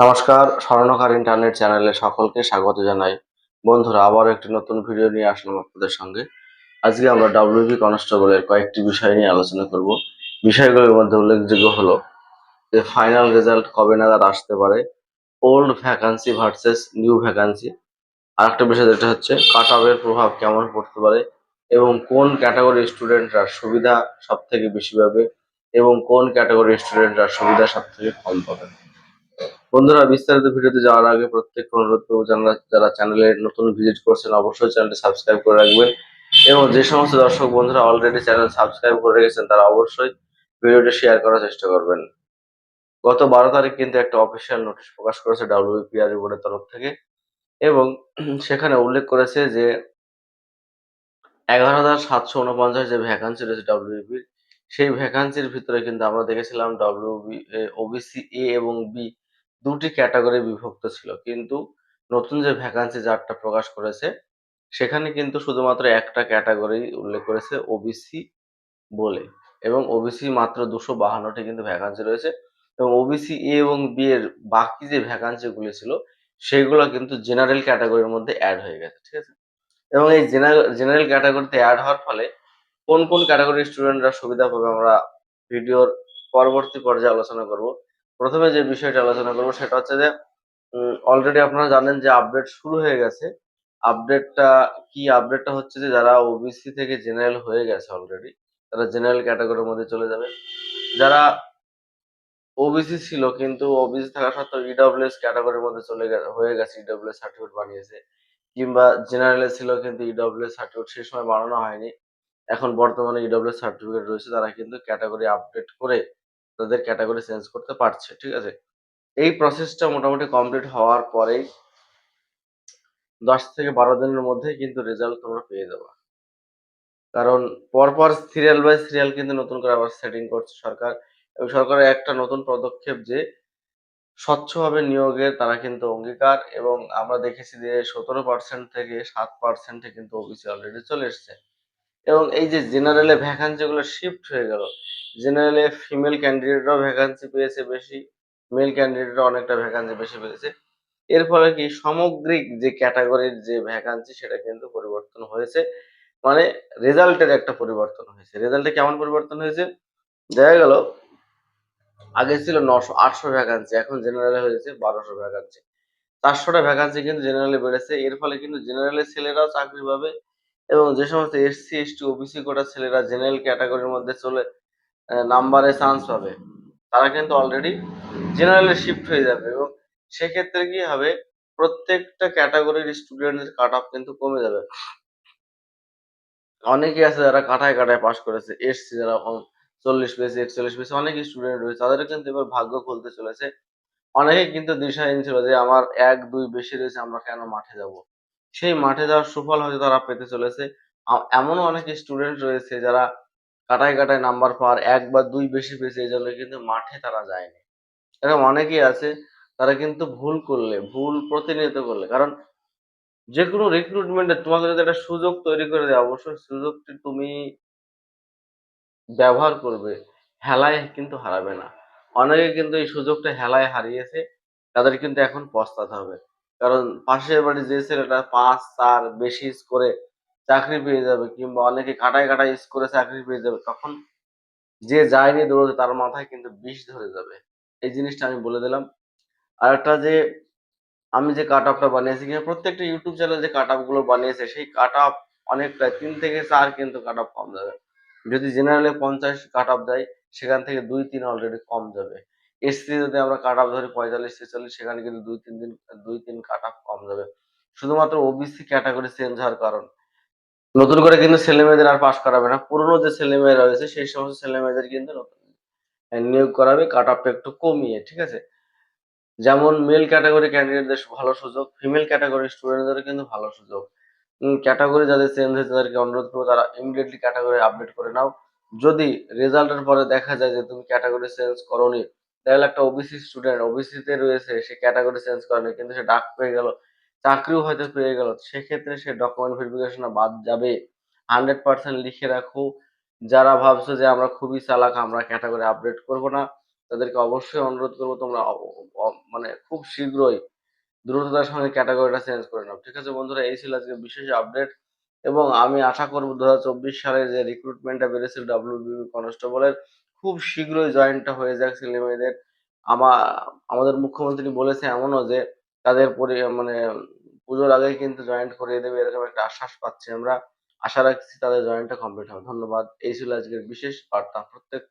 নমস্কার, স্বর্ণকার ইন্টারনেট চ্যানেলে সকলকে স্বাগত জানাই। বন্ধুরা, আবারও একটি নতুন ভিডিও নিয়ে আসলাম আপনাদের সঙ্গে। আজকে আমরা ডাব্লিউবি কনস্টেবলের কয়েকটি বিষয় নিয়ে আলোচনা করব। বিষয়গুলোর মধ্যে উল্লেখযোগ্য হলো যে ফাইনাল রেজাল্ট কবে নাগাদ আসতে পারে, old vacancy versus new vacancy, আরেকটা বিষয় যেটা হচ্ছে কাট অফের প্রভাব কেমন পড়তে পারে এবং কোন ক্যাটাগরির স্টুডেন্টরা সুবিধা সব থেকে বেশি পাবে এবং কোন ক্যাটাগরির স্টুডেন্টরা সুবিধা সব থেকে কম পাবে। বন্ধুরা, বিস্তারিত ভিডিওতে যাওয়ার আগে প্রত্যেককে অনুরোধ করবো, যারা যারা চ্যানেলে নতুন ভিজিট করছেন অবশ্যই চ্যানেলটি সাবস্ক্রাইব করে রাখবেন এবং যে সমস্ত দর্শক বন্ধুরা অলরেডি চ্যানেল সাবস্ক্রাইব করে রেখেছেন তারা অবশ্যই ভিডিওটি শেয়ার করার চেষ্টা করবেন। গত 12 তারিখ কিন্তু একটা অফিসিয়াল নোটিশ প্রকাশ করেছে ডাব্লিউবিপিআরবি বোর্ডের তরফ থেকে এবং সেখানে উল্লেখ করেছে যে 11,749 যে ভ্যাকান্সি রয়েছে ডাব্লিউবিপির, সেই ভ্যাকান্সির ভিতরে কিন্তু আমরা দেখেছিলাম ডাব্লিউবি ওবিসি এ এবং বি দুটি ক্যাটাগরি বিভক্ত ছিল, কিন্তু নতুন যে ভ্যাকান্সি যারটা প্রকাশ করেছে সেখানে কিন্তু শুধুমাত্র একটা ক্যাটাগরি উল্লেখ করেছে ওবিসি বলে এবং ওবিসি মাত্র 252টি কিন্তু ভ্যাকান্সি রয়েছে এবং ওবিসি এ এবং বি এর বাকি যে ভ্যাকান্সি গুলি ছিল সেগুলো কিন্তু জেনারেল ক্যাটাগরির মধ্যে অ্যাড হয়ে গেছে, ঠিক আছে। এবং এই জেনারেল ক্যাটাগরিতে অ্যাড হওয়ার ফলে কোন কোন ক্যাটাগরির স্টুডেন্টরা সুবিধা পাবে আমরা ভিডিওর পরবর্তী পর্যায়ে আলোচনা করব। প্রথমে যে বিষয়টা আলোচনা করব সেটা হচ্ছে যে অলরেডি আপনারা জানেন যে আপডেট শুরু হয়ে গেছে। আপডেটটা হচ্ছে যে যারা ওবিসি থেকে জেনারেল হয়ে গেছে অলরেডি তারা জেনারেল ক্যাটাগরির মধ্যে চলে যাবে। যারা ওবিসি ছিল কিন্তু ওবিসি থাকা সত্ত্বেও ইডব্লিউএস ক্যাটাগরির মধ্যে হয়ে গেছে, ইডব্লিউএস সার্টিফিকেট বানিয়েছে, কিংবা জেনারেলে ছিল কিন্তু ইডব্লিউএস সার্টিফিকেট সেই সময় বানানো হয়নি, এখন বর্তমানে ইডব্লিউএস সার্টিফিকেট রয়েছে, তারা কিন্তু ক্যাটাগরি আপডেট করে তাদের ক্যাটাগরি চেঞ্জ করতে পারছে, ঠিক আছে। এই প্রসেসটা মোটামুটি কমপ্লিট হওয়ার পরেই 10 থেকে 12 দিনের মধ্যেই কিন্তু রেজাল্ট তোমরা পেয়ে যাবে। কারণ পরপর সিরিয়াল বাই সিরিয়াল কিন্তু নতুন করে আবার সেটিং করছে সরকার এবং সরকারের একটা নতুন পদক্ষেপ যে স্বচ্ছভাবে নিয়োগের তারা কিন্তু অঙ্গীকার, এবং আমরা দেখেছি যে 17% থেকে 7% কিন্তু ওবিসি অলরেডি চলে এসছে এবং এই যে জেনারেলে ভ্যাকান্সি গুলো শিফট হয়ে গেল, জেনারেলে ফিমেল ক্যান্ডিডেটরাও ভ্যাকান্সি পেয়েছে বেশি, মেল ক্যান্ডিডেটরা অনেকটা ভ্যাকান্সি বেশি পেয়েছে। এর ফলে কি সামগ্রিক যে ক্যাটাগরির যে ভ্যাকান্সি সেটা কিন্তু পরিবর্তন হয়েছে, মানে রেজাল্টের একটা পরিবর্তন হয়েছে। রেজাল্টে কেমন পরিবর্তন হয়েছে দেখা গেল, আগে ছিল 900 800 ভ্যাকান্সি, এখন জেনারেলে হয়েছে 1200 ভ্যাকান্সি, 400টা ভ্যাকান্সি কিন্তু জেনারেলে বেড়েছে। এর ফলে কিন্তু জেনারেলের ছেলেরাও চাকরি পাবে এবং যে সমস্ত এসসি এসটি ওবিসি কোটার ছেলেরা জেনারেল ক্যাটাগরির মধ্যে চলে নাম্বারে চান্স পাবে, তারা কিন্তু অলরেডি জেনারেলে শিফট হয়ে যাবে এবং সেক্ষেত্রে কি হবে, প্রত্যেকটা ক্যাটাগরির স্টুডেন্টের কাট অফ কিন্তু কমে যাবে। অনেকেই আছে যারা কাটায় কাটায় পাস করেছে, এসসি যারা 40 পেয়েছে 41 পেয়েছে, অনেক স্টুডেন্ট রয়েছে, তাদেরও কিন্তু এবার ভাগ্য খুলতে চলেছে। অনেকেই কিন্তু দিশাহীন ছিল যে আমার 1 2 বেশি রয়েছে, আমরা কেন মাঠে যাব। সেই মাঠে যাওয়ার সুফল হয়তো তারা পেতে চলেছে। এমনও অনেক স্টুডেন্ট রয়েছে যারা কাটায় কাটায় নাম্বার পাওয়ার 1 বা 2 বেশি পেয়েছে, এজন্য কিন্তু মাঠে তারা যায়নি। এরকম অনেকেই আছে তারা কিন্তু ভুল প্রতিনিয়ত করলে, কারণ যেকোনো রিক্রুটমেন্টে তোমাকে যদি একটা সুযোগ তৈরি করে দেয় অবশ্যই সুযোগটি তুমি ব্যবহার করবে। হেলায় কিন্তু হারাবে না। অনেকে কিন্তু এই সুযোগটা হেলায় হারিয়েছে। তাদের কিন্তু এখন পস্তাতে হবে। কারণ পাশের বাড়ির যে ছেলেটা ৫, ৪ বেশি স্কোরে চাকরি পেয়ে যাবে, কিংবা অনেকে কাটায়, কাটায় স্কোরে চাকরি পেয়ে যাবে, তখন যে যায়নি দৌড়তে তার মাথায় কিন্তু বিষ ধরে যাবে। এই জিনিসটা আমি বলে দিলাম। আরেকটা যে আমি যে কাট অফটা বানিয়েছি, কিংবা প্রত্যেকটা ইউটিউব চ্যানেল যে কাট অফ গুলো বানিয়েছে সেই কাট অফ অনেকটা ৩ থেকে ৪ কিন্তু কাট অফ কম যাবে। যদি জেনারেলে 50 কাট অফ দেয় সেখান থেকে ২-৩ অলরেডি কম যাবে। এসসি যদি আমরা কাট অফ ধরি ৪৫-৪৬, সেখানে কিন্তু ২-৩ কাট অফ কম যাবে। শুধুমাত্র ওবিসি ক্যাটাগরি চেঞ্জ হওয়ার কারণ। নতুন করে কিন্তু ছেলেমেয়েদের আর পাস করাবে না। পুরনো যে ছেলেমেয়েরা রয়েছে সেই সমস্ত ছেলেমেয়েদের কিন্তু নতুন নিয়োগ করাবে কাট অফটা একটু কমিয়ে, ঠিক আছে? যেমন মেল ক্যাটাগরি ক্যান্ডিডেটদের ভালো সুযোগ, ফিমেল ক্যাটাগরি স্টুডেন্টদেরও কিন্তু ভালো সুযোগ। ক্যাটাগরি যাদের চেঞ্জ হয়েছে তাদেরকে অনুরোধ করবো তারা ইমিডিয়েটলি ক্যাটাগরি আপডেট করে নাও। যদি রেজাল্টের পরে দেখা যায় যে তুমি ক্যাটাগরি চেঞ্জ করোনি, তাহলে একটা ওবিসি স্টুডেন্ট ওবিসি তে রয়েছে, সে ক্যাটাগরি চেঞ্জ করেনি কিন্তু সে ডাক পেয়ে গেল, চাকরিও হয়তো পেয়ে গেল, সেক্ষেত্রে সে ডকুমেন্ট ভেরিফিকেশনে বাদ যাবে। 100% লিখে রাখো। যারা ভাবছো যে আমরা খুবই চালাক, আমরা ক্যাটাগরি আপডেট করব না, তাদেরকে অবশ্যই অনুরোধ করব তোমরা মানে খুব শীঘ্রই দ্রুততার সঙ্গে ক্যাটাগরিটা চেঞ্জ করে নাও। ঠিক আছে বন্ধুরা, এই ছিল আজকে বিশেষ আপডেট এবং আমি আশা করব ২০২৪ সালে যে রিক্রুটমেন্টটা বেড়েছিল ডাব্লিউবিপি কনস্টেবলের খুব শীঘ্রই জয়েনটা হয়ে যাক ছেলেমেয়েদের। আমা আমাদের মুখ্যমন্ত্রী বলেছে এমনও যে তাদের মানে পুজোর আগেই কিন্তু জয়েন্ট করিয়ে দেবে এরকম একটা আশ্বাস পাচ্ছি আমরা। আশা রাখছি তাদের জয়েন্টটা কমপ্লিট হবে। ধন্যবাদ। এই ছিল আজকের বিশেষ বার্তা। প্রত্যেক